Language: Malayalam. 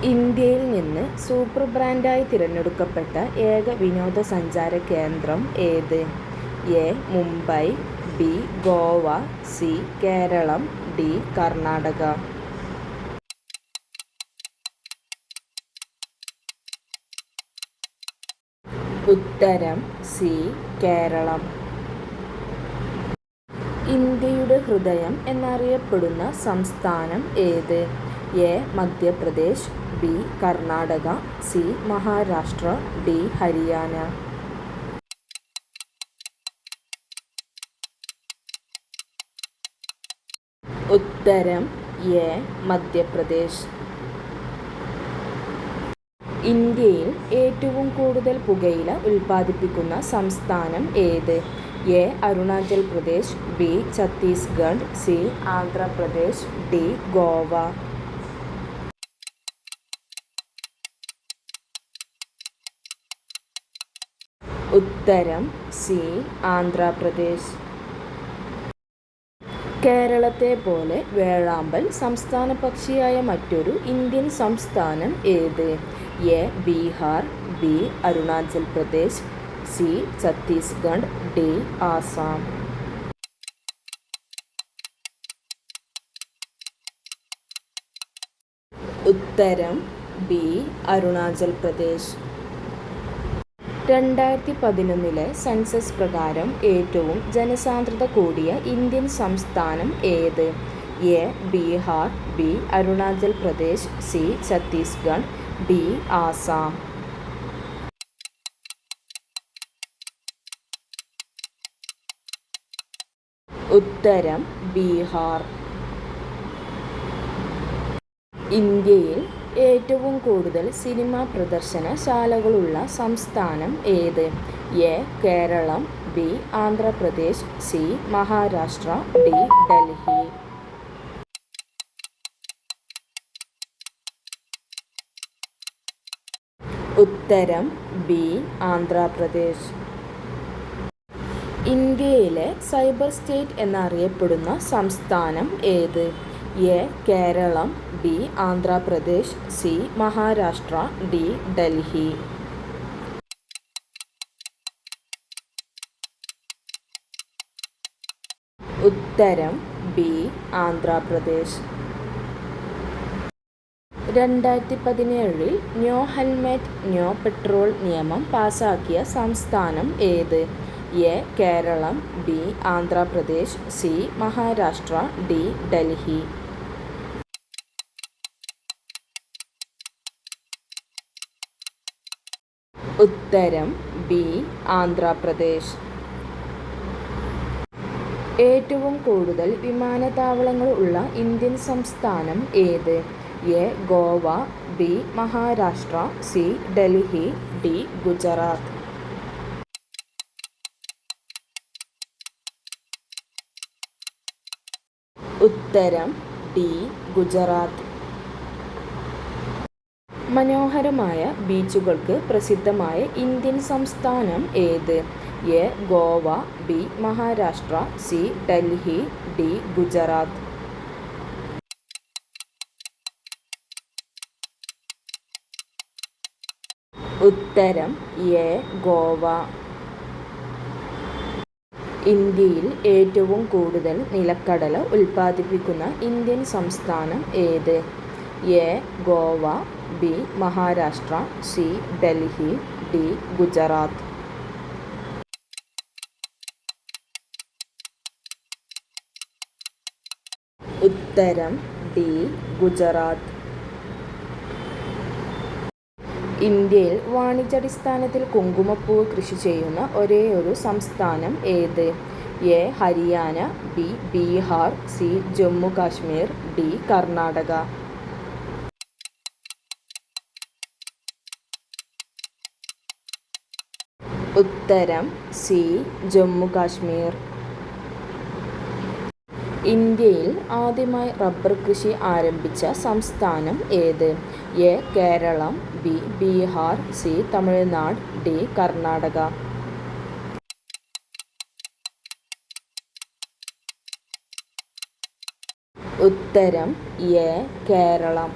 ഇന്ത്യയിൽ നിന്ന് സൂപ്പർ ബ്രാൻഡായി തിരഞ്ഞെടുക്കപ്പെട്ട ഏക വിനോദസഞ്ചാര കേന്ദ്രം ഏത്? A. Mumbai, B. Goa, C. Keralam, D. Karnataka. ഉത്തരം സി. കേരളം. ഇന്ത്യയുടെ ഹൃദയം എന്നറിയപ്പെടുന്ന സംസ്ഥാനം ഏത്? A. Madhya Pradesh, B. Karnataka, C. Maharashtra, D. Haryana. ഉത്തരം എ. മധ്യപ്രദേശ്. ഇന്ത്യയിൽ ഏറ്റവും കൂടുതൽ പുകയില ഉൽപ്പാദിപ്പിക്കുന്ന സംസ്ഥാനം ഏത്? A. Arunachal Pradesh, B. Chhattisgarh, C. Andhra Pradesh, D. Goa. ഉത്തരം സി. ആന്ധ്രാപ്രദേശ്. കേരളത്തെ പോലെ വേഴാമ്പൽ സംസ്ഥാന പക്ഷിയായ മറ്റൊരു ഇന്ത്യൻ സംസ്ഥാനം ഏത്? A. Bihar, B. Arunachal Pradesh, C. Chhattisgarh, D. Assam. ഉത്തരം ബി. അരുണാചൽ പ്രദേശ്. 2011 സെൻസസ് പ്രകാരം ഏറ്റവും ജനസാന്ദ്രത കൂടിയ ഇന്ത്യൻ സംസ്ഥാനം ഏത്? A. Bihar, B. Arunachal Pradesh, C. Chhattisgarh, D. Assam. ഉത്തരം ബീഹാർ. ഇന്ത്യയിൽ ഏറ്റവും കൂടുതൽ സിനിമാ പ്രദർശനശാലകളുള്ള സംസ്ഥാനം ഏത്? A. Keralam, B. Andhra Pradesh, C. Maharashtra, D. Delhi. ഉത്തരം ബി. ആന്ധ്രാപ്രദേശ്. ഇന്ത്യയിലെ സൈബർ സ്റ്റേറ്റ് എന്നറിയപ്പെടുന്ന സംസ്ഥാനം ഏത്? A. Keralam, B. Andhra Pradesh, C. Maharashtra, D. Delhi. ഉത്തരം B. Andhra Pradesh. 2017 no helmet no petrol നിയമം പാസാക്കിയ സംസ്ഥാനം ഏത്? A. Keralam, B. Andhra Pradesh, C. Maharashtra, D. Delhi. ഉത്തരം ബി. ആന്ധ്രാപ്രദേശ്. ഏറ്റവും കൂടുതൽ വിമാനത്താവളങ്ങൾ ഉള്ള ഇന്ത്യൻ സംസ്ഥാനം ഏത്? A. Goa, B. Maharashtra, C. Delhi, D. Gujarat. ഉത്തരം ഡി. ഗുജറാത്ത്. മനോഹരമായ ബീച്ചുകൾക്ക് പ്രസിദ്ധമായ ഇന്ത്യൻ സംസ്ഥാനം ഏത്? A. Goa, B. Maharashtra, C. Delhi, D. Gujarat. ഉത്തരം എ. ഗോവ. ഇന്ത്യയിൽ ഏറ്റവും കൂടുതൽ നിലക്കടല ഉൽപ്പാദിപ്പിക്കുന്ന ഇന്ത്യൻ സംസ്ഥാനം ഏത്? A. Goa, B. Maharashtra, C. Delhi, D. Gujarat. ഉത്തരം ഡി. ഗുജറാത്ത്. ഇന്ത്യയിൽ വാണിജ്യാടിസ്ഥാനത്തിൽ കുങ്കുമപ്പൂവ് കൃഷി ചെയ്യുന്ന ഒരേയൊരു സംസ്ഥാനം ഏത്? A. Haryana, B. Bihar, C. Jammu Kashmir, D. Karnataka. ഉത്തരം സി. ജമ്മു കാശ്മീർ. ഇന്ത്യയിൽ ആദ്യമായി റബ്ബർ കൃഷി ആരംഭിച്ച സംസ്ഥാനം ഏത്? A. Keralam, B. Bihar, C. Tamil Nadu, D. Karnataka. ഉത്തരം എ. കേരളം.